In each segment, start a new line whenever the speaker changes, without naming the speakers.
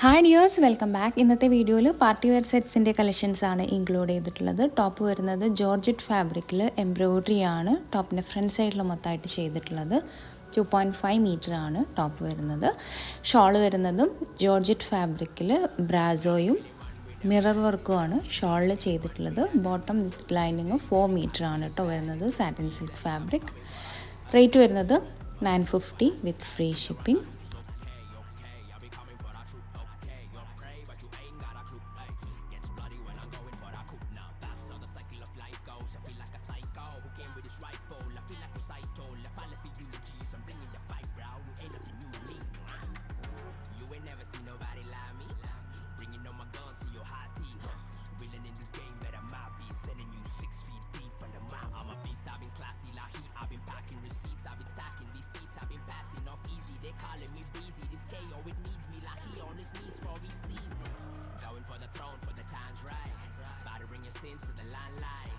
Hi dears, welcome back. ഇന്നത്തെ വീഡിയോയിൽ party wear സെറ്റ്സിൻ്റെ collections ആണ് ഇൻക്ലൂഡ് ചെയ്തിട്ടുള്ളത്. ടോപ്പ് വരുന്നത് ജോർജറ്റ് ഫാബ്രിക്കിൽ എംബ്രോയ്ഡറി ആണ് ടോപ്പിൻ്റെ ഫ്രണ്ട് സൈഡിൽ മൊത്തമായിട്ട് ചെയ്തിട്ടുള്ളത്. 2.5 മീറ്റർ ആണ് ടോപ്പ് വരുന്നത്. ഷോൾ വരുന്നതും ജോർജറ്റ് ഫാബ്രിക്കിൽ ബ്രാസോയും മിറർ വർക്കുമാണ് ഷോളിൽ ചെയ്തിട്ടുള്ളത്. ബോട്ടം വിത്ത് ലൈനിങ് 4 മീറ്റർ ആണ് കേട്ടോ വരുന്നത്. Satin silk fabric. റേറ്റ് വരുന്നത് 950 വിത്ത് free shipping.
Sins to the limelight.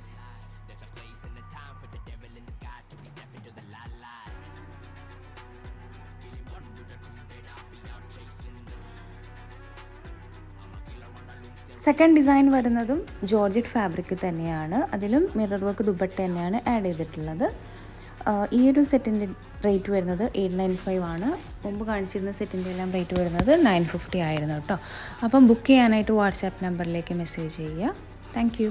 There's a place and a time for the devil in disguise to be stepping to the limelight. Feeling one with the truth that I'll be out chasing them. I'm a killer when I lose them.
Second design വരുന്നതും georgette fabric തന്നെയാണ്. അതിലും mirror work dupatta തന്നെയാണ് add ചെയ്തിട്ടുള്ളത്. ഈ ഒരു സെറ്റിൻ്റെ rate വരുന്നത് 895 ആണ്. മുമ്പ് കാണിച്ചിരുന്ന സെറ്റിൻ്റെ എല്ലാം റേറ്റ് വരുന്നത് 950 ആയിരുന്നു കേട്ടോ. അപ്പം ബുക്ക് ചെയ്യാനായിട്ട് വാട്സാപ്പ് നമ്പറിലേക്ക് മെസ്സേജ് ചെയ്യുക. Thank you.